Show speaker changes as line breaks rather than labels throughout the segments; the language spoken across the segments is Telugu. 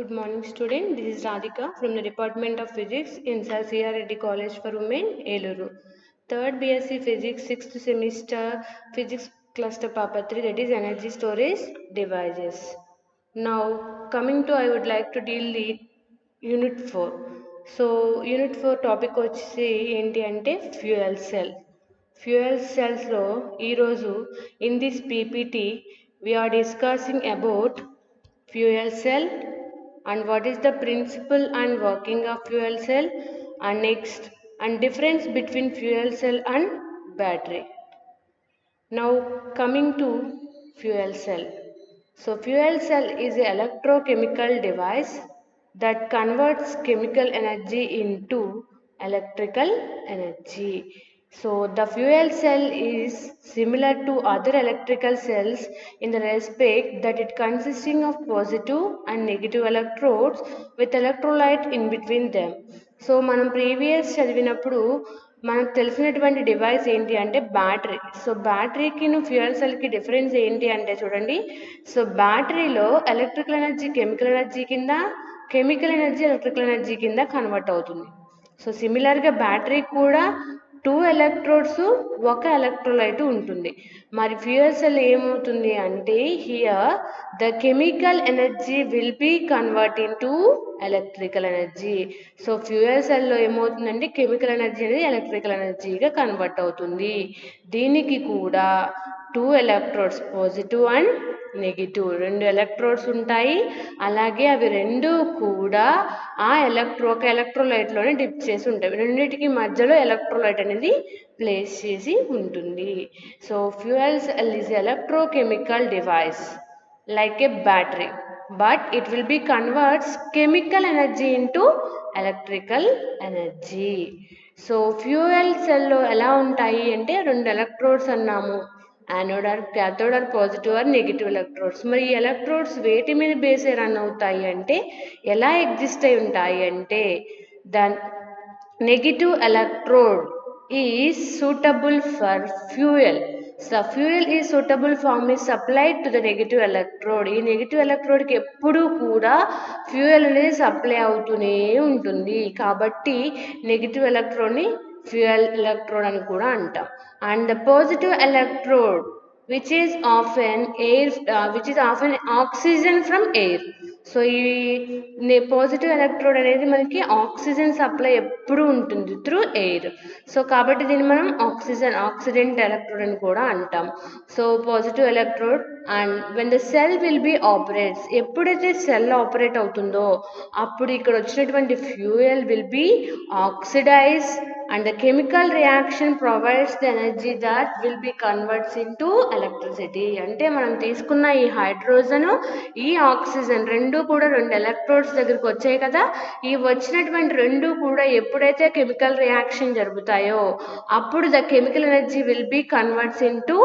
Good morning, student. This is Radhika from the Department of Physics in Sir C.R. Reddy College for Women, Eluru. Third BSc Physics, 6th semester Physics Cluster Paper 3, that is Energy Storage Devices. Now, coming to, I would like to deal the Unit 4. So, Unit 4 topic వచ్చి ఏంటి అంటే ఫ్యూయల్ సెల్. ఫ్యూయల్ సెల్స్లో ఈరోజు in this PPT we are discussing about fuel cell and what is the principle and working of fuel cell, and next and difference between fuel cell and battery. Now coming to fuel cell. So fuel cell is an electrochemical device that converts chemical energy into electrical energy. So the fuel cell is similar to other electrical cells in the respect that it consisting of positive and negative electrodes with electrolyte in between them. So మనం ప్రీవియస్ చదివినప్పుడు మనకు తెలిసినటువంటి డివైస్ ఏంటి అంటే బ్యాటరీ. సో బ్యాటరీకి ఫ్యూయల్ సెల్కి డిఫరెన్స్ ఏంటి అంటే చూడండి, సో బ్యాటరీలో ఎలక్ట్రికల్ ఎనర్జీ కెమికల్ ఎనర్జీ కింద, కెమికల్ ఎనర్జీ ఎలక్ట్రికల్ ఎనర్జీ కింద కన్వర్ట్ అవుతుంది. సో సిమిలర్గా బ్యాటరీ కూడా 2 ఎలక్ట్రోడ్స్, 1 ఎలక్ట్రోలైట్ ఉంటుంది. మరి ఫ్యూయల్ సెల్ ఏమవుతుంది అంటే here the chemical energy will be convert into electrical energy. So fuel సెల్లో ఏమవుతుందంటే కెమికల్ ఎనర్జీ అనేది ఎలక్ట్రికల్ ఎనర్జీగా కన్వర్ట్ అవుతుంది. దీనికి కూడా 2 electrodes, positive and negative 2 electrodes ఉంటాయి. అలాగే అవి రెండు కూడా ఒక ఎలక్ట్రోలైట్లోనే డిప్ చేసి ఉంటాయి. రెండింటికి మధ్యలో ఎలక్ట్రోలైట్ అనేది ప్లేస్ చేసి ఉంటుంది. So fuel cell is electrochemical device like A battery, but it will be converts chemical energy into electrical energy. So fuel సెల్లో ఎలా ఉంటాయి అంటే 2 ఎలక్ట్రోడ్స్ అన్నాము, anode or cathode or positive or negative electrodes. మరి ఈ ఎలక్ట్రోడ్స్ వేటి మీద బేసే రన్ అవుతాయి అంటే ఎలా ఎగ్జిస్ట్ అయి ఉంటాయి అంటే the negative electrode is suitable for fuel. So fuel ఈ suitable form is supplied to the negative electrode. ఈ నెగిటివ్ ఎలక్ట్రోడ్కి ఎప్పుడూ కూడా ఫ్యూయల్ అనేది సప్లై అవుతూనే ఉంటుంది. కాబట్టి నెగిటివ్ ఎలక్ట్రోడ్ని ఫ్యూయల్ ఎలక్ట్రోడ్ అని కూడా అంటాం. And the positive electrode which is often oxygen from air. So ఈ పాజిటివ్ ఎలక్ట్రోడ్ అనేది మనకి ఆక్సిజన్ సప్లై ఎప్పుడు ఉంటుంది త్రూ ఎయిర్. సో కాబట్టి దీన్ని మనం ఆక్సిడెంట్ ఎలక్ట్రోడ్ అని కూడా అంటాం. So positive electrode and when the cell will be operates, ఎప్పుడైతే సెల్ ఆపరేట్ అవుతుందో అప్పుడు ఇక్కడ వచ్చినటువంటి fuel will be oxidise and the chemical reaction provides the energy that will be converts into electricity. అంటే మనం తీసుకున్న ఈ హైడ్రోజన్, ఈ ఆక్సిజన్ రెండు కూడా 2 ఎలక్ట్రోడ్స్ దగ్గరికి వచ్చాయి కదా, ఈ వచ్చినటువంటి రెండు కూడా ఎప్పుడైతే కెమికల్ రియాక్షన్ జరుగుతాయో అప్పుడు the chemical energy will be converts into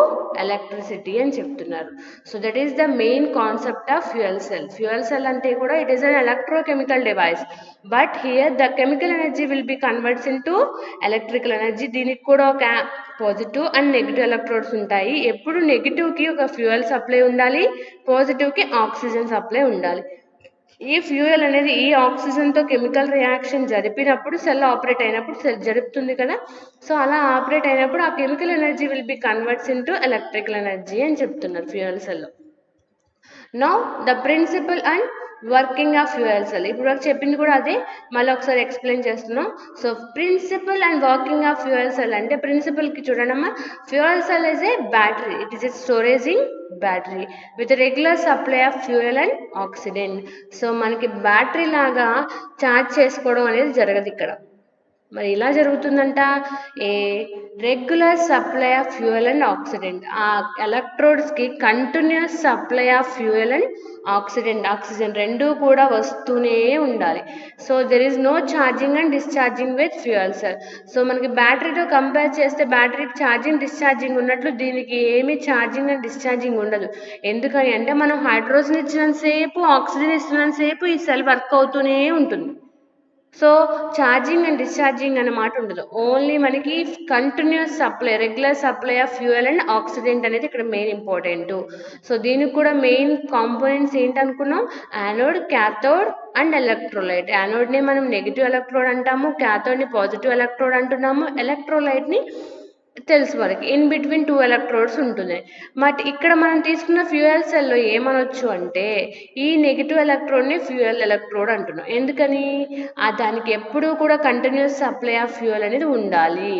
electricity అని చెప్తున్నారు. So that is the main concept of fuel cell. Fuel cell అంటే కూడా it is an electrochemical device, but here the chemical energy will be converts into electrical energy. దీనికి కూడా ఒక పాజిటివ్ అండ్ నెగిటివ్ ఎలక్ట్రోడ్స్ ఉంటాయి. ఎప్పుడు నెగిటివ్కి ఒక ఫ్యూయల్ సప్లై ఉండాలి, పాజిటివ్కి ఆక్సిజన్ సప్లై ఉండాలి. ఈ ఫ్యూయల్ అనేది ఈ ఆక్సిజన్తో కెమికల్ రియాక్షన్ జరిపినప్పుడు సెల్ ఆపరేట్ అయినప్పుడు సెల్ జరుపుతుంది కదా, సో అలా ఆపరేట్ అయినప్పుడు ఆ chemical energy will be converts into electrical energy అని చెప్తున్నారు ఫ్యూయల్ సెల్లో. Now the principle and working of fuel cell. ఇప్పుడు వరకు చెప్పింది కూడా అదే, మళ్ళీ ఒకసారి ఎక్స్ప్లెయిన్ చేస్తున్నాం. So principle and working of fuel cell అంటే ప్రిన్సిపల్కి చూడడమ్మా, fuel cell is a battery, it is a storaging battery with regular supply of fuel and oxidant. So మనకి బ్యాటరీ లాగా ఛార్జ్ చేసుకోవడం అనేది జరగదు ఇక్కడ. మరి ఇలా జరుగుతుందంట, a regular supply of fuel and oxidant. ఆ ఎలక్ట్రోడ్స్కి continuous supply of fuel and oxygen రెండు కూడా వస్తూనే ఉండాలి. So there is no charging and discharging with fuel cell. So మనకి బ్యాటరీతో కంపేర్ చేస్తే బ్యాటరీకి ఛార్జింగ్ డిశ్చార్జింగ్ ఉన్నట్లు దీనికి ఏమీ ఛార్జింగ్ అండ్ డిశ్చార్జింగ్ ఉండదు. ఎందుకని అంటే మనం హైడ్రోజన్ ఇచ్చినంతసేపు, ఆక్సిజన్ ఇస్తున్నంతసేపు ఈ సెల్ వర్క్ అవుతూనే ఉంటుంది. సో ఛార్జింగ్ అండ్ డిశ్చార్జింగ్ అనే మాట ఉండదు. ఓన్లీ మనకి continuous supply, regular supply of fuel and oxidant అనేది ఇక్కడ మెయిన్ ఇంపార్టెంట్. సో దీనికి కూడా మెయిన్ కాంపోనెంట్స్ ఏంటనుకున్నాం? Anode, cathode and electrolyte. యానోడ్ని మనం నెగిటివ్ ఎలక్ట్రోడ్ అంటాము, క్యాథోడ్ని పాజిటివ్ ఎలక్ట్రోడ్ అంటున్నాము, ఎలక్ట్రోలైట్ని తెలుసు మనకి ఇన్ బిట్వీన్ 2 ఎలక్ట్రోడ్స్ ఉంటుంది. బట్ ఇక్కడ మనం తీసుకున్న ఫ్యూయల్ సెల్లో ఏమనొచ్చు అంటే ఈ నెగిటివ్ ఎలక్ట్రోడ్ని ఫ్యూయల్ ఎలక్ట్రోడ్ అంటున్నాం. ఎందుకని? దానికి ఎప్పుడూ కూడా కంటిన్యూస్ సప్లై ఆఫ్ ఫ్యూయల్ అనేది ఉండాలి.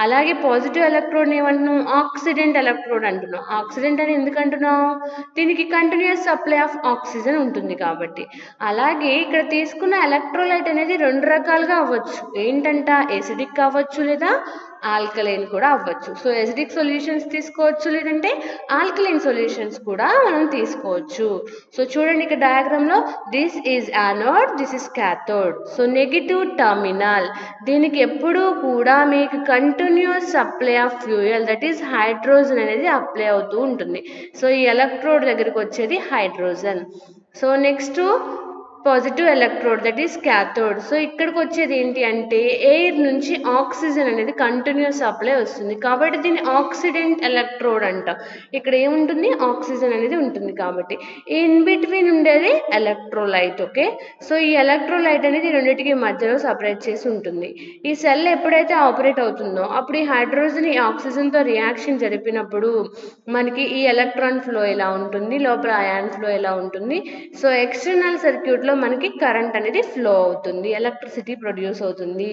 అలాగే పాజిటివ్ ఎలక్ట్రోడ్ని ఏమంటున్నాం? ఆక్సిడెంట్ ఎలక్ట్రోడ్ అంటున్నాం. ఆక్సిడెంట్ అని ఎందుకు అంటున్నాం? దీనికి కంటిన్యూస్ సప్లై ఆఫ్ ఆక్సిజన్ ఉంటుంది కాబట్టి. అలాగే ఇక్కడ తీసుకున్న ఎలక్ట్రోలైట్ అనేది 2 రకాలుగా అవ్వచ్చు. ఏంటంట? ఎసిడిక్ అవ్వచ్చు లేదా ఆల్కలైన్ కూడా అవ్వచ్చు. సో ఎసిడిక్ సొల్యూషన్స్ తీసుకోవచ్చు, లేదంటే ఆల్కలైన్ సొల్యూషన్స్ కూడా మనం తీసుకోవచ్చు. సో చూడండి ఇక్కడ డయాగ్రామ్లో this is anode, this is cathode. So negative terminal, దీనికి ఎప్పుడూ కూడా మీకు continuous supply of fuel that is hydrogen అనేది అప్లై అవుతూ ఉంటుంది. సో ఈ ఎలక్ట్రోడ్ దగ్గరికి వచ్చేది hydrogen. So next positive electrode that is cathode. So ఇక్కడికి వచ్చేది ఏంటి అంటే ఎయిర్ నుంచి ఆక్సిజన్ అనేది కంటిన్యూస్ సప్లై వస్తుంది కాబట్టి దీన్ని ఆక్సిడెంట్ ఎలక్ట్రోడ్ అంటాం. ఇక్కడ ఏముంటుంది? ఆక్సిజన్ అనేది ఉంటుంది కాబట్టి. ఇన్ బిట్వీన్ ఉండేది ఎలక్ట్రోలైట్. ఓకే, సో ఈ ఎలక్ట్రోలైట్ అనేది రెండింటికి మధ్యలో సపరేట్ చేసి ఉంటుంది. ఈ సెల్ ఎప్పుడైతే ఆపరేట్ అవుతుందో అప్పుడు ఈ హైడ్రోజన్ ఈ ఆక్సిజన్తో రియాక్షన్ జరిపినప్పుడు మనకి ఈ ఎలక్ట్రాన్ ఫ్లో ఎలా ఉంటుంది, లోపల అయాన్ ఫ్లో ఎలా ఉంటుంది. సో ఎక్స్టర్నల్ సర్క్యూట్లో మనకి కరెంట్ అనేది ఫ్లో అవుతుంది, ఎలక్ట్రిసిటీ ప్రొడ్యూస్ అవుతుంది.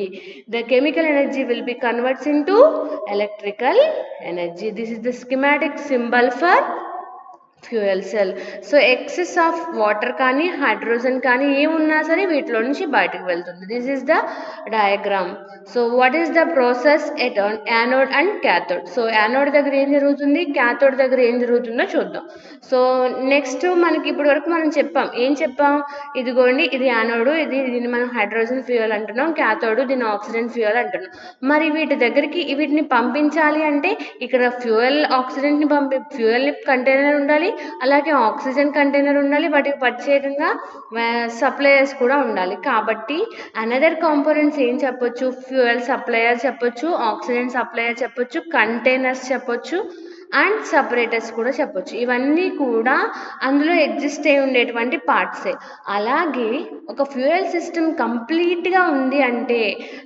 The chemical energy will be converts into electrical energy. This is the schematic symbol for fuel cell. So excess of water కానీ హైడ్రోజన్ కానీ ఏమున్నా సరే వీటిలో నుంచి బయటకు వెళ్తుంది. This is the diagram. So what is the process at anode and cathode? So anode దగ్గర ఏం జరుగుతుంది, క్యాథోడ్ దగ్గర ఏం జరుగుతుందో చూద్దాం. సో నెక్స్ట్ మనకి ఇప్పటి వరకు మనం చెప్పాం, ఏం చెప్పాం? ఇదిగోండి ఇది యానోడ్, దీన్ని మనం హైడ్రోజన్ ఫ్యూయల్ అంటున్నాం, క్యాథోడ్ దీన్ని ఆక్సిజన్ ఫ్యూయల్ అంటున్నాం. మరి వీటిని పంపించాలి అంటే ఇక్కడ ఆక్సిజన్ని ఫ్యూయల్ కంటైనర్ ఉండాలి, అలాగే ఆక్సిజన్ కంటైనర్ ఉండాలి, వాటికి ప్రత్యేకంగా సప్లయర్స్ కూడా ఉండాలి. కాబట్టి అనదర్ కాంపోనెంట్స్ ఏం చెప్పొచ్చు? ఫ్యూయల్ సప్లయర్ చెప్పొచ్చు, ఆక్సిజన్ సప్లయర్ చెప్పొచ్చు, కంటైనర్స్ చెప్పొచ్చు అండ్ సపరేటర్స్ కూడా చెప్పొచ్చు. ఇవన్నీ కూడా అందులో ఎగ్జిస్ట్ అయి ఉండేటువంటి పార్ట్సే. అలాగే ఒక ఫ్యూయల్ సిస్టమ్ కంప్లీట్గా ఉంది అంటే,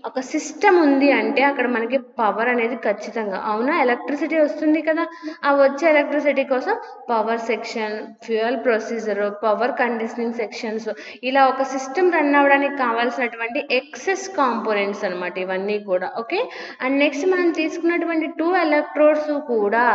ఒక సిస్టమ్ ఉంది అంటే అక్కడ మనకి పవర్ అనేది ఖచ్చితంగా, అవునా, ఎలక్ట్రిసిటీ వస్తుంది కదా. ఆ వచ్చే ఎలక్ట్రిసిటీ కోసం power section, fuel procedure, power conditioning sections, ఇలా ఒక సిస్టమ్ రన్ అవ్వడానికి కావాల్సినటువంటి ఎక్సెస్ కాంపోనెంట్స్ అనమాట ఇవన్నీ కూడా. ఓకే, అండ్ నెక్స్ట్ మనం తీసుకున్నటువంటి 2 ఎలక్ట్రోడ్స్ కూడా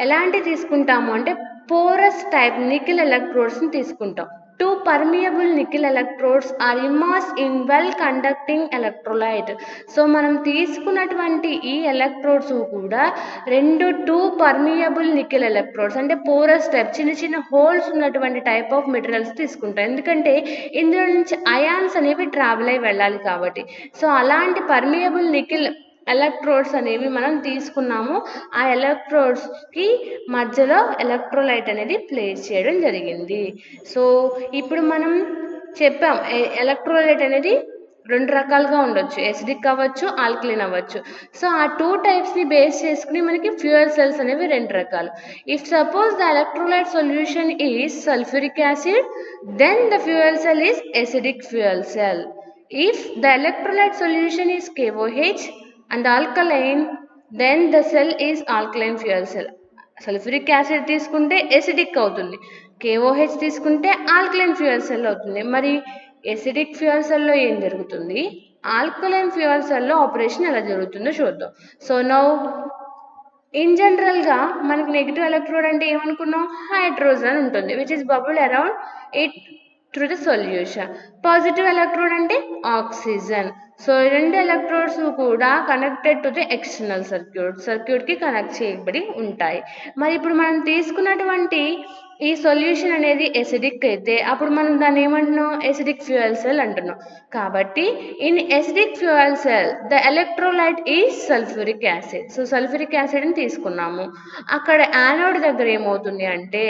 ఎలాంటి తీసుకుంటాము అంటే పోరస్ టైప్ నికెల్ ఎలక్ట్రోడ్స్ని తీసుకుంటాం. 2 permeable nickel electrodes are immersed in well conducting electrolyte. So మనం తీసుకున్నటువంటి ఈ ఎలక్ట్రోడ్స్ కూడా 2 permeable nickel electrodes అంటే పోరస్ టైప్, చిన్న చిన్న హోల్స్ ఉన్నటువంటి టైప్ ఆఫ్ మెటీరియల్స్ తీసుకుంటాం. ఎందుకంటే ఇందులో నుంచి అయాన్స్ అనేవి ట్రావెల్ అయి వెళ్ళాలి కాబట్టి. సో అలాంటి పర్మియబుల్ నికెల్ ఎలక్ట్రోడ్స్ అనేవి మనం తీసుకున్నాము. ఆ ఎలక్ట్రోడ్స్కి మధ్యలో ఎలక్ట్రోలైట్ అనేది ప్లేస్ చేయడం జరిగింది. సో ఇప్పుడు మనం చెప్పాం ఎలక్ట్రోలైట్ అనేది 2 రకాలుగా ఉండొచ్చు, ఎసిడిక్ అవ్వచ్చు, ఆల్కలైన్ అవ్వచ్చు. సో ఆ 2 టైప్స్ని బేస్ చేసుకుని మనకి ఫ్యూయల్ సెల్స్ అనేవి 2 రకాలు. If suppose the electrolyte solution is sulphuric acid, then the fuel cell is acidic fuel cell. If the electrolyte solution is KOH and alkaline, then the cell is alkaline fuel cell. Sulphuric acid తీసుకుంటే ఎసిడిక్ అవుతుంది, KOH తీసుకుంటే ఆల్కలైన్ ఫ్యూయల్ సెల్ అవుతుంది. మరి ఎసిడిక్ ఫ్యూయల్ సెల్లో ఏం జరుగుతుంది, ఆల్కలైన్ ఫ్యూయల్ సెల్లో ఆపరేషన్ ఎలా జరుగుతుందో చూద్దాం. సో నౌ ఇన్ జనరల్గా మనకి నెగిటివ్ ఎలక్ట్రోడ్ అంటే ఏమనుకున్నాం? హైడ్రోజన్ ఉంటుంది which is bubble around it through the solution. Positive electrode అంటే ఆక్సిజన్. సో 2 ఎలక్ట్రోడ్స్ కూడా కనెక్టెడ్ టు ది ఎక్స్టర్నల్ సర్క్యూట్కి కనెక్ట్ చేయబడి ఉంటాయి. మరి ఇప్పుడు మనం తీసుకున్నటువంటి ఈ సొల్యూషన్ అనేది ఎసిడిక్ అయితే అప్పుడు మనం దాన్ని ఏమంటున్నాం, ఎసిడిక్ ఫ్యూయల్ సెల్ అంటున్నాం. కాబట్టి in acidic fuel cell the electrolyte is sulphuric acid. So sulphuric యాసిడ్ని తీసుకున్నాము. అక్కడ యానోడ్ దగ్గర ఏమవుతుంది అంటే,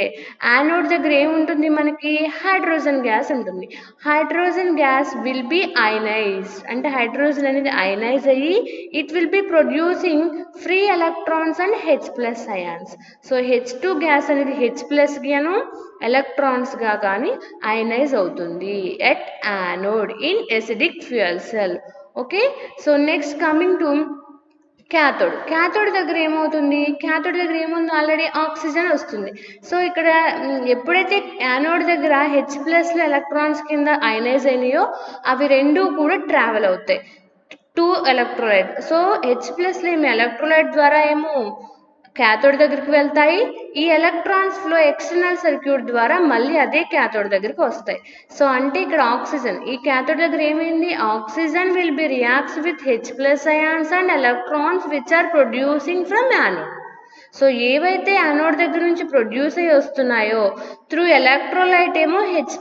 యానోడ్ దగ్గర ఏముంటుంది మనకి, హైడ్రోజన్ గ్యాస్ ఉంటుంది. Hydrogen gas will be ionise, అంటే హైడ్రోజన్ అనేది అయనైజ్ అయ్యి it will be producing free electrons and H+ ions. So H2 gas అనేది H+ గాను ఎలక్ట్రాన్స్ గా కానీ అయనైజ్ అవుతుంది at anode in acidic fuel cell. Okay, so next coming to cathode. Cathode దగ్గర ఏమవుతుంది, క్యాథోడ్ దగ్గర ఏముంది, ఆల్రెడీ ఆక్సిజన్ వస్తుంది. సో ఇక్కడ ఎప్పుడైతే యానోడ్ దగ్గర H+ ఎలక్ట్రాన్స్ కింద అయనైజ్ అయినాయో అవి రెండు కూడా ట్రావెల్ అవుతాయి టు ఎలక్ట్రోలైట్. సో H+ ఏమో ఎలక్ట్రోలైట్ ద్వారా ఏమో క్యాథోడ్ దగ్గరికి వెళ్తాయి. ఈ ఎలక్ట్రాన్స్ ఫ్లో ఎక్స్టర్నల్ సర్క్యూట్ ద్వారా మళ్ళీ అదే క్యాథోడ్ దగ్గరికి వస్తాయి. సో అంటే ఇక్కడ ఆక్సిజన్, ఈ క్యాథోడ్ దగ్గర ఏమైంది, oxygen will be reacts with H+ ions and electrons which are producing from anode. So ఏవైతే యానోడ్ దగ్గర నుంచి ప్రొడ్యూస్ అయ్యి వస్తున్నాయో త్రూ ఎలక్ట్రోలైట్ ఏమో H+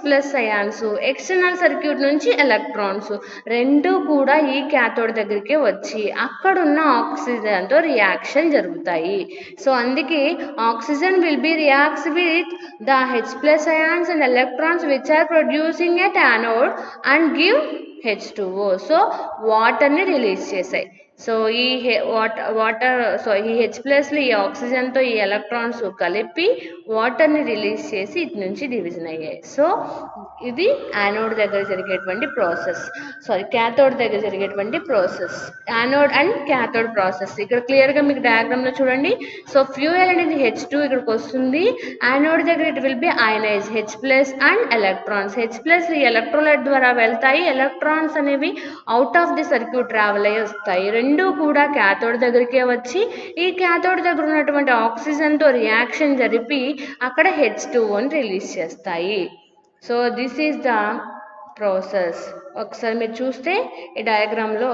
అయాన్స్, ఎక్స్టర్నల్ సర్క్యూట్ నుంచి ఎలక్ట్రాన్స్ రెండు కూడా ఈ క్యాథోడ్ దగ్గరికే వచ్చి అక్కడున్న ఆక్సిజన్తో రియాక్షన్ జరుగుతాయి. సో అందుకే oxygen will be reacts with the H+ ions and electrons which are producing at anode and give H2O. So వాటర్ని రిలీజ్ చేశాయి. సో ఈ ఈ H+లు ఈ ఆక్సిజన్తో ఈ ఎలక్ట్రాన్స్ కలిపి వాటర్ని రిలీజ్ చేసి ఇటు నుంచి డివిజన్ అయ్యాయి. సో ఇది యానోడ్ దగ్గర జరిగేటువంటి ప్రాసెస్, క్యాథోడ్ దగ్గర జరిగేటువంటి process, anode and cathode process. ఇక్కడ క్లియర్గా మీకు డయాగ్రామ్లో చూడండి. సో ఫ్యూయల్ అనేది H2 ఇక్కడికి వస్తుంది, యానోడ్ దగ్గర it will be ionise H+ and electrons. H+ ఈ ఎలక్ట్రోలైట్ ద్వారా వెళ్తాయి, ఎలక్ట్రాన్స్ అనేవి out of the circuit travel అయ్యి వస్తాయి. రెండు కూడా క్యాథోడ్ దగ్గరికే వచ్చి ఈ క్యాథోడ్ దగ్గర ఉన్నటువంటి ఆక్సిజన్తో రియాక్షన్ జరిపి అక్కడ H2Oని రిలీజ్ చేస్తాయి. So this is the process. ఒకసారి మీరు చూస్తే ఈ డయాగ్రామ్లో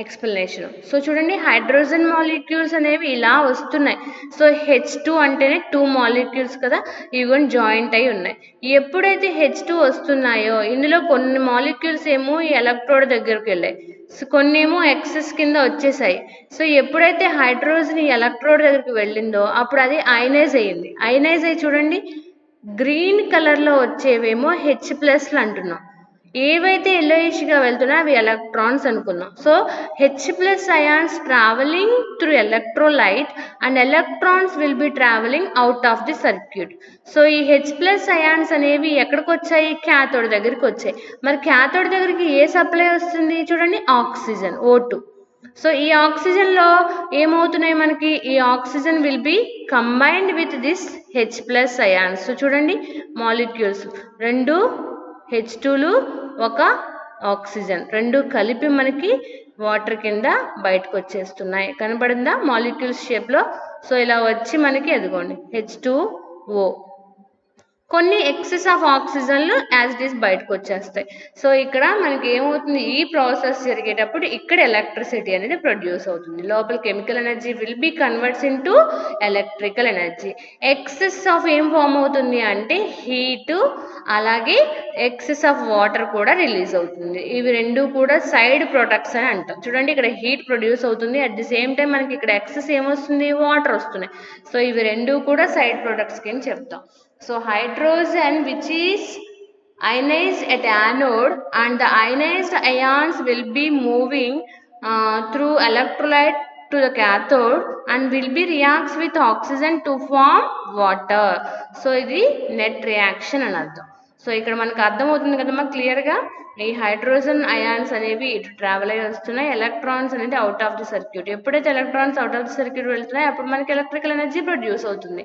ఎక్స్ప్లెనేషన్. సో చూడండి, హైడ్రోజన్ మాలిక్యూల్స్ అనేవి ఇలా వస్తున్నాయి. సో H2 అంటేనే 2 మాలిక్యూల్స్ కదా, ఇవి జాయింట్ అయి ఉన్నాయి. ఎప్పుడైతే H2 వస్తున్నాయో ఇందులో కొన్ని మాలిక్యూల్స్ ఏమో ఈ ఎలక్ట్రోడ్ దగ్గరికి వెళ్ళాయి, సో కొన్ని ఏమో ఎక్సెస్ కింద వచ్చేసాయి. సో ఎప్పుడైతే హైడ్రోజన్ ఈ ఎలక్ట్రోడ్ దగ్గరికి వెళ్ళిందో అప్పుడు అది అయనైజ్ అయ్యింది. అయనైజ్ అయ్యి చూడండి, గ్రీన్ కలర్లో వచ్చేవేమో H+ అంటున్నాం, ఏవైతే ఎల్లోయిష్గా వెళ్తున్నాయో అవి ఎలక్ట్రాన్స్ అనుకున్నాం. So H+ ions travelling through electrolyte and electrons will be travelling out of the circuit. So ఈ H+ అయాన్స్ అనేవి ఎక్కడికి వచ్చాయి, క్యాథోడ్ దగ్గరికి వచ్చాయి. మరి క్యాథోడ్ దగ్గరికి ఏ సప్లై వస్తుంది చూడండి, ఆక్సిజన్ O2. సో ఈ ఆక్సిజన్లో ఏమవుతున్నాయి మనకి, ఈ oxygen will B combined with this H+ ions. So చూడండి, మాలిక్యూల్స్ రెండు H2లు ఒక ఆక్సిజన్ రెండు కలిపి మనకి వాటర్ కింద బయటకు వచ్చేస్తున్నాయి. కనబడిందా మాలిక్యూల్స్ షేప్లో? సో ఇలా వచ్చి మనకి ఎదుగోండి H2O, కొన్ని ఎక్సెస్ ఆఫ్ ఆక్సిజన్లు యాజ్ ఇట్ ఈస్ బయటకు వచ్చేస్తాయి. సో ఇక్కడ మనకి ఏమవుతుంది, ఈ ప్రాసెస్ జరిగేటప్పుడు ఇక్కడ ఎలక్ట్రిసిటీ అనేది ప్రొడ్యూస్ అవుతుంది. లోపల chemical energy will be converts into electrical energy. Excess of ఏం ఫామ్ అవుతుంది అంటే హీటు, అలాగే ఎక్సెస్ ఆఫ్ వాటర్ కూడా రిలీజ్ అవుతుంది. ఇవి రెండు కూడా సైడ్ ప్రొడక్ట్స్ అని అంటాం. చూడండి, ఇక్కడ హీట్ ప్రొడ్యూస్ అవుతుంది, అట్ ది సేమ్ టైం మనకి ఇక్కడ ఎక్సెస్ ఏమొస్తుంది, వాటర్ వస్తున్నాయి. సో ఇవి రెండు కూడా సైడ్ ప్రొడక్ట్స్ కింద చెప్తాం. So hydrogen which is ionized at anode and the ionized ions will be moving through electrolyte to the cathode and will be reacts with oxygen to form water. So ఇది net reaction అని అర్థం. సో ఇక్కడ మనకు అర్థమవుతుంది కదమ్మా క్లియర్గా, ఈ హైడ్రోజన్ అయాన్స్ అనేవి ఇటు ట్రావెల్ అయ్యి వస్తున్నాయి, ఎలక్ట్రాన్స్ అనేది అవుట్ ఆఫ్ ది సర్క్యూట్. ఎప్పుడైతే electrons out of the circuit వెళ్తున్నాయి అప్పుడు మనకి ఎలక్ట్రికల్ ఎనర్జీ ప్రొడ్యూస్ అవుతుంది.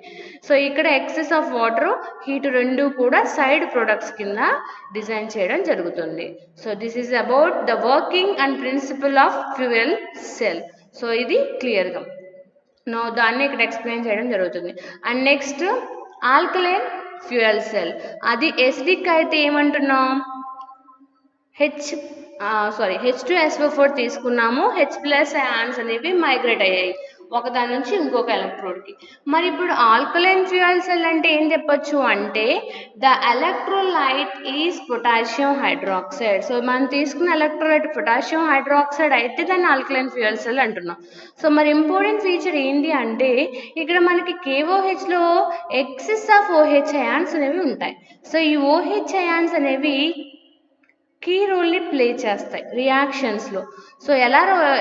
సో ఇక్కడ ఎక్సెస్ ఆఫ్ వాటర్, హీట్ రెండు కూడా సైడ్ ప్రొడక్ట్స్ కింద డిజైన్ చేయడం జరుగుతుంది. So this is about the working and principle of fuel cell. So ఇది క్లియర్గా దాన్ని ఇక్కడ ఎక్స్ప్లెయిన్ చేయడం జరుగుతుంది. And next alkaline fuel cell, అది ఎసిడిక్ అయితే ఏమంటున్నాం, H2SO4 తీసుకున్నాము, H+ అయాన్స్ అనేవి మైగ్రేట్ అయ్యాయి. ఒకదాని నుంచి ఇంకొక ఎలక్ట్రోడ్కి. మరి ఇప్పుడు ఆల్కలైన్ ఫ్యూయల్ సెల్ అంటే ఏం చెప్పొచ్చు అంటే the electrolyte is potassium hydroxide. So మనం తీసుకున్న ఎలక్ట్రోలైట్ పొటాషియం హైడ్రాక్సైడ్ అయితే దాన్ని ఆల్కలైన్ ఫ్యూయల్ సెల్ అంటున్నాం. సో మరి ఇంపార్టెంట్ ఫీచర్ ఏంటి అంటే ఇక్కడ మనకి KOHలో ఎక్సెస్ ఆఫ్ OH అయాన్స్ అనేవి ఉంటాయి. సో ఈ OH అయాన్స్ అనేవి కీ రోల్ని ప్లే చేస్తాయి రియాక్షన్స్లో. సో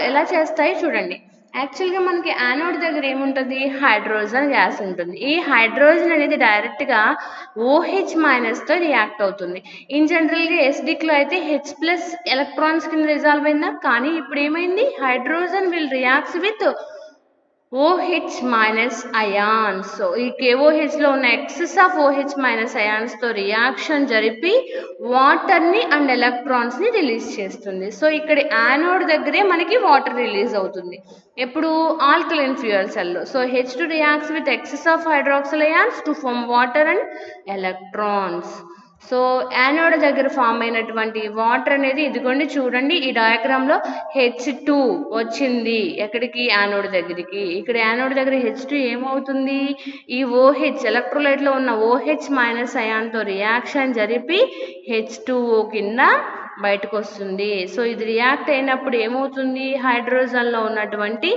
ఎలా చేస్తాయి చూడండి. యాక్చువల్గా మనకి యానోడ్ దగ్గర ఏముంటుంది, హైడ్రోజన్ గ్యాస్ ఉంటుంది. ఈ హైడ్రోజన్ అనేది డైరెక్ట్గా OH- తో రియాక్ట్ అవుతుంది. ఇన్ జనరల్గా ఎసిడిక్లో అయితే H+ ఎలక్ట్రాన్స్ కింద రిజాల్వ్ అయిందా, కానీ ఇప్పుడు ఏమైంది, hydrogen will reacts with OH- ions. So ఈ KOHలో ఉన్న ఎక్సెస్ ఆఫ్ OH- అయాన్స్తో రియాక్షన్ జరిపి వాటర్ని అండ్ ఎలక్ట్రాన్స్ని రిలీజ్ చేస్తుంది. సో ఇక్కడ యానోడ్ దగ్గరే మనకి వాటర్ రిలీజ్ అవుతుంది. ఎప్పుడు ఆల్కలైన్ ఫ్యూయల్ సెల్లో. So H2 reacts with excess of hydroxyl ions to form water and electrons. So anode దగ్గర ఫామ్ అయినటువంటి వాటర్ అనేది ఇదిగోండి చూడండి, ఈ డయాగ్రామ్లో H2 వచ్చింది ఎక్కడికి, యానోడ్ దగ్గరికి. ఇక్కడ యానోడ్ దగ్గర H2 ఏమవుతుంది, ఈ OH ఎలక్ట్రోలైట్లో ఉన్న OH- అయాన్తో రియాక్షన్ జరిపి H2O కింద బయటకు వస్తుంది. సో ఇది రియాక్ట్ అయినప్పుడు ఏమవుతుంది, హైడ్రోజన్లో ఉన్నటువంటి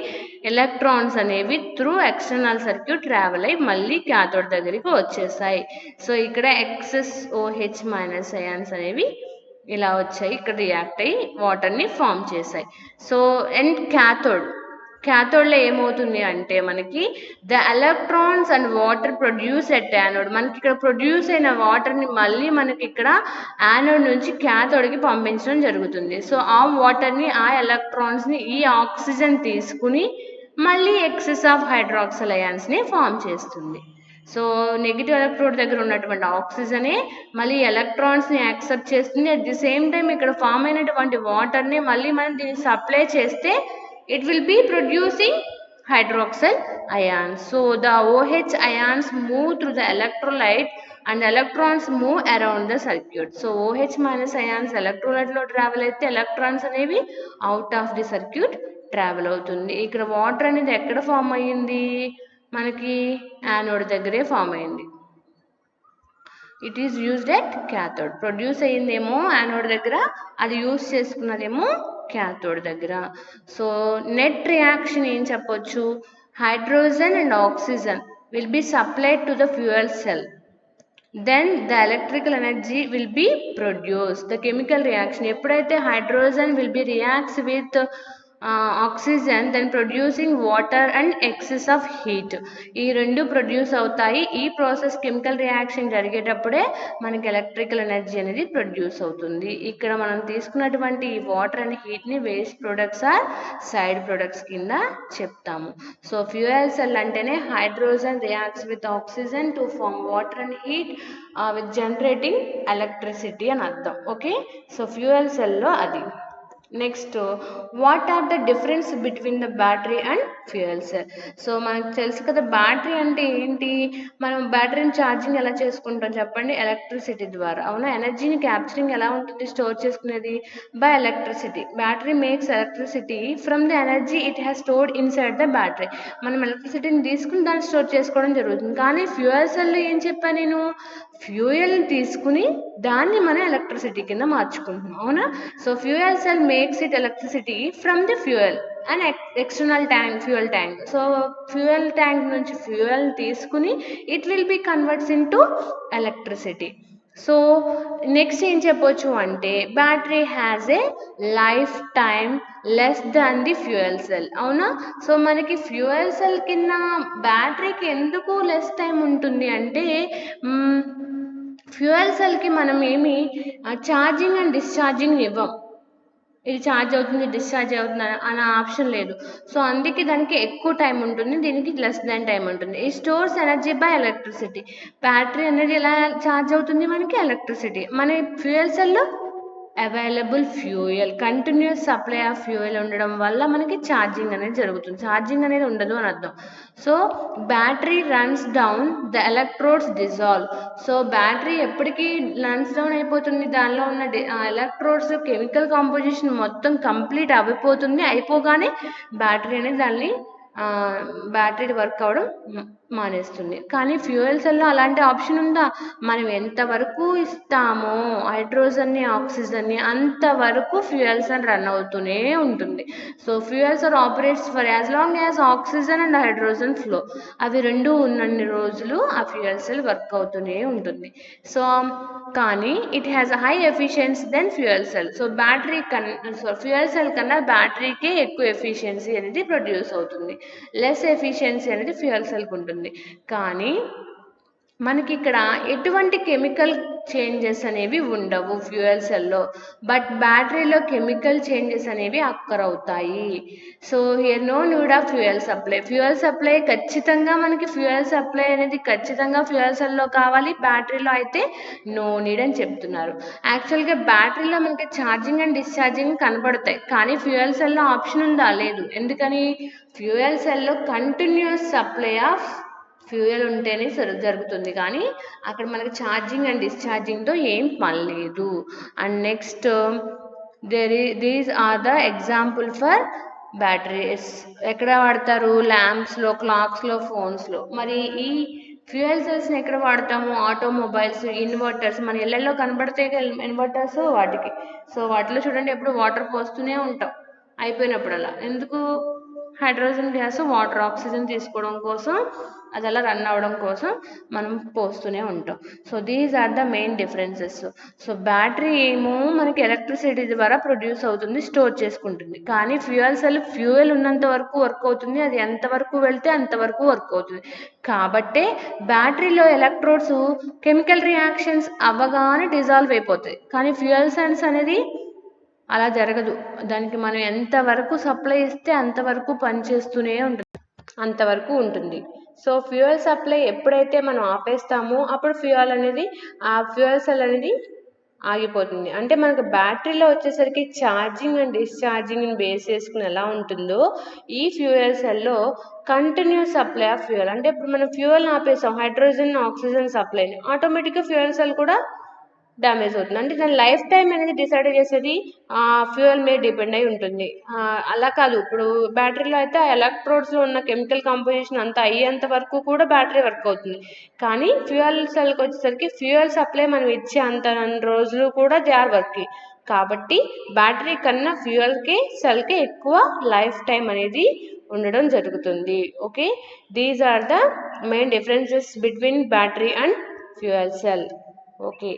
ఎలక్ట్రాన్స్ అనేవి త్రూ ఎక్స్టర్నల్ సర్క్యూట్ ట్రావెల్ అయ్యి మళ్ళీ క్యాథోడ్ దగ్గరికి వచ్చేసాయి. సో ఇక్కడ ఎక్సెస్ OH- అయాన్స్ అనేవి ఇలా వచ్చాయి, ఇక్కడ రియాక్ట్ అయ్యి వాటర్ని ఫామ్ చేశాయి. సో అండ్ క్యాథోడ్లో ఏమవుతుంది అంటే మనకి the electrons and water produce at anode. మనకి ఇక్కడ ప్రొడ్యూస్ అయిన వాటర్ని మళ్ళీ మనకి ఇక్కడ యానోడ్ నుంచి క్యాథోడ్కి పంపించడం జరుగుతుంది. సో ఆ వాటర్ని, ఆ ఎలక్ట్రాన్స్ని ఈ ఆక్సిజన్ తీసుకుని మళ్ళీ ఎక్సెస్ ఆఫ్ హైడ్రాక్సిల్ అయాన్స్ని ఫామ్ చేస్తుంది. సో నెగిటివ్ ఎలక్ట్రోడ్ దగ్గర ఉన్నటువంటి ఆక్సిజనే మళ్ళీ ఎలక్ట్రాన్స్ని యాక్సెప్ట్ చేస్తుంది. అట్ ది సేమ్ టైం ఇక్కడ ఫామ్ అయినటువంటి వాటర్ని మళ్ళీ మనం దీనికి సప్లై చేస్తే it will be producing hydroxyl ions. So the OH ions move through the electrolyte and electrons move around the circuit. So OH- ions electrolyte లో ట్రావెల్ అయితే ఎలక్ట్రాన్స్ అనేవి out of the circuit travel అవుతుంది. ఇక్కడ వాటర్ అనేది ఎక్కడ ఫామ్ అయ్యింది, మనకి యానోడ్ దగ్గరే ఫామ్ అయింది. It is used at cathode. Produce అయ్యిందేమో యానోడ్ దగ్గర, అది యూజ్ చేసుకున్నదేమో క్యాథోడ్ దగ్గర. సో నెట్ రియాక్షన్ ఏం చెప్పొచ్చు, hydrogen and oxygen will be supplied to the fuel cell, then the electrical energy will be produce. The chemical reaction ఎప్పుడైతే hydrogen will be reacts with oxygen then producing water and excess of heat, ఈ రెండు ప్రొడ్యూస్ అవుతాయి. ఈ ప్రాసెస్ కెమికల్ రియాక్షన్ జరిగేటప్పుడే మనకి ఎలక్ట్రికల్ ఎనర్జీ అనేది ప్రొడ్యూస్ అవుతుంది. ఇక్కడ మనం తీసుకున్నటువంటి ఈ వాటర్ అండ్ హీట్ని waste products or side products కింద చెప్తాము. సో ఫ్యూయల్ సెల్ అంటేనే hydrogen reacts with oxygen to form water and heat with generating electricity అని అర్థం. ఓకే, సో ఫ్యూయల్ సెల్లో అది. Next, what are the difference between the battery and fuel cell. So మనకు తెలుసు కదా బ్యాటరీ అంటే ఏంటి, మనం బ్యాటరీని ఛార్జింగ్ ఎలా చేసుకుంటాం చెప్పండి, ఎలక్ట్రిసిటీ ద్వారా, అవునా. ఎనర్జీని క్యాప్చరింగ్ ఎలా ఉంటుంది, స్టోర్ చేసుకునేది by electricity. Battery makes electricity from the energy it has stored inside the battery. మనం ఎలక్ట్రిసిటీని తీసుకుని దాన్ని స్టోర్ చేసుకోవడం జరుగుతుంది. కానీ ఫ్యూయల్ సెల్లో ఏం చెప్పాను నేను, ఫ్యూయల్ని తీసుకుని దాన్ని మనం ఎలక్ట్రిసిటీ కింద మార్చుకుంటున్నాం, అవునా. So fuel cell makes it electricity from the fuel and external tank, fuel tank. So fuel tank నుంచి ఫ్యూయల్ తీసుకుని it will be converts in to electricity. So next ఏం చెప్పొచ్చు అంటే battery has a life time less than the fuel cell, అవునా. సో మనకి ఫ్యూయల్ సెల్ కింద బ్యాటరీకి ఎందుకు లెస్ టైం ఉంటుంది అంటే ఫ్యూయల్ సెల్కి మనం ఏమి ఛార్జింగ్ అండ్ డిశ్చార్జింగ్ ఇవ్వం. ఇది ఛార్జ్ అవుతుంది, డిశ్చార్జ్ అవుతుంది అనే ఆప్షన్ లేదు. సో అందుకే దానికి ఎక్కువ టైం ఉంటుంది, దీనికి లెస్ దాన్ టైం ఉంటుంది. ఈ stores energy by electricity. Battery అనేది ఎలా ఛార్జ్ అవుతుంది, మనకి ఎలక్ట్రిసిటీ. మన ఫ్యూయల్ సెల్లో available fuel, continuous supply of fuel ఉండడం వల్ల మనకి ఛార్జింగ్ అనేది జరుగుతుంది, ఛార్జింగ్ అనేది ఉండదు అని అర్థం. So battery runs down, the electrodes dissolve. So battery ఎప్పటికీ రన్స్ డౌన్ అయిపోతుంది, దానిలో ఉన్న ఎలక్ట్రోడ్స్ కెమికల్ కాంపోజిషన్ మొత్తం కంప్లీట్ అయిపోతుంది. అయిపోగానే బ్యాటరీ అనేది దాన్ని బ్యాటరీ వర్క్ అవ్వడం మానేస్తుంది. కానీ ఫ్యూయల్ సెల్లో అలాంటి ఆప్షన్ ఉందా? మనం ఎంతవరకు ఇస్తామో హైడ్రోజన్ని ఆక్సిజన్ని అంతవరకు ఫ్యూయల్ సెల్ రన్ అవుతూనే ఉంటుంది. So fuel cell operates for as long as oxygen and hydrogen flow. అవి రెండు ఉన్నన్ని రోజులు ఆ ఫ్యూయల్ సెల్ వర్క్ అవుతూనే ఉంటుంది. సో కానీ it has high efficiency then fuel cell. So fuel cell కన్నా బ్యాటరీకే ఎక్కువ ఎఫిషియన్సీ అనేది ప్రొడ్యూస్ అవుతుంది. లెస్ ఎఫిషియన్సీ అనేది ఫ్యూయల్ సెల్కి ఉంటుంది. కానీ మనకి ఇక్కడ ఎటువంటి కెమికల్ చేంజెస్ అనేవి ఉండవు ఫ్యూయల్ సెల్లో, బట్ బ్యాటరీలో కెమికల్ చేంజెస్ అనేవి అక్కర్ అవుతాయి. So here no need of fuel supply. Fuel supply ఖచ్చితంగా మనకి ఫ్యూయల్ సప్లై అనేది ఖచ్చితంగా ఫ్యూయల్ సెల్లో కావాలి, బ్యాటరీలో అయితే నో నీడ్ అని చెప్తున్నారు. యాక్చువల్గా బ్యాటరీలో మనకి ఛార్జింగ్ అండ్ డిశ్చార్జింగ్ కనబడతాయి, కానీ ఫ్యూయల్ సెల్లో ఆప్షన్ ఉందా? లేదు. ఎందుకని? ఫ్యూయల్ సెల్లో కంటిన్యూస్ సప్లై ఆఫ్ ఫ్యూయల్ ఉంటేనే జరుగుతుంది, కానీ అక్కడ మనకి ఛార్జింగ్ అండ్ డిశ్చార్జింగ్తో ఏం పని లేదు. And next these are the example for batteries. ఎక్కడ వాడతారు? ల్యాంప్స్లో, క్లాక్స్లో, ఫోన్స్లో. మరి ఈ ఫ్యూయల్ సెల్స్ని ఎక్కడ వాడతాము? Automobiles, inverters. మన ఇళ్లలో కనబడతాయి కదా ఇన్వర్టర్స్, వాటికి. సో వాటిలో చూడండి ఎప్పుడు వాటర్ పోస్తూనే ఉంటాం అయిపోయినప్పుడల్లా. ఎందుకు? హైడ్రోజన్ గ్యాస్ వాటర్ ఆక్సిజన్ తీసుకోవడం కోసం, అది అలా రన్ అవ్వడం కోసం మనం పోస్తూనే ఉంటాం. So these are the main differences. So battery ఏమో మనకి ఎలక్ట్రిసిటీ ద్వారా ప్రొడ్యూస్ అవుతుంది, స్టోర్ చేసుకుంటుంది. కానీ ఫ్యూయల్ సెల్ ఫ్యూయల్ ఉన్నంత వరకు వర్క్ అవుతుంది, అది ఎంతవరకు వెళ్తే అంతవరకు వర్క్ అవుతుంది. కాబట్టే బ్యాటరీలో ఎలక్ట్రోడ్స్ కెమికల్ రియాక్షన్స్ అవ్వగానే డిజాల్వ్ అయిపోతాయి. కానీ ఫ్యూయల్ సెల్స్ అనేది అలా జరగదు. దానికి మనం ఎంతవరకు సప్లై ఇస్తే అంతవరకు పనిచేస్తూనే అంతవరకు ఉంటుంది. సో ఫ్యూయల్ సప్లై ఎప్పుడైతే మనం ఆపేస్తామో అప్పుడు ఆ ఫ్యూయల్ సెల్ అనేది ఆగిపోతుంది. అంటే మనకు బ్యాటరీలో వచ్చేసరికి ఛార్జింగ్ అండ్ డిశ్చార్జింగ్ని బేస్ చేసుకుని ఎలా ఉంటుందో, ఈ ఫ్యూయల్ సెల్లో కంటిన్యూస్ సప్లై ఆఫ్ ఫ్యూయల్. అంటే ఇప్పుడు మనం ఫ్యూయల్ని ఆపేస్తాం, హైడ్రోజన్ ఆక్సిజన్ సప్లైని, ఆటోమేటిక్గా ఫ్యూయల్ సెల్ కూడా డ్యామేజ్ అవుతుంది. అంటే దాని లైఫ్ టైం అనేది డిసైడ్ చేసేది ఫ్యూయల్ మీద డిపెండ్ అయి ఉంటుంది. అలా కాదు, ఇప్పుడు బ్యాటరీలో అయితే ఆ ఎలక్ట్రోడ్స్లో ఉన్న కెమికల్ కంపోజిషన్ అంతా అయ్యేంత వరకు కూడా బ్యాటరీ వర్క్ అవుతుంది. కానీ ఫ్యూయల్ సెల్కి వచ్చేసరికి ఫ్యూయల్ సప్లై మనం ఇచ్చే అంత రోజులు కూడా దే ఆర్ వర్కింగ్. కాబట్టి బ్యాటరీ కన్నా ఫ్యూయల్కి సెల్కి ఎక్కువ లైఫ్ టైం అనేది ఉండడం జరుగుతుంది. Okay, these are the main differences between battery and fuel cell. Okay.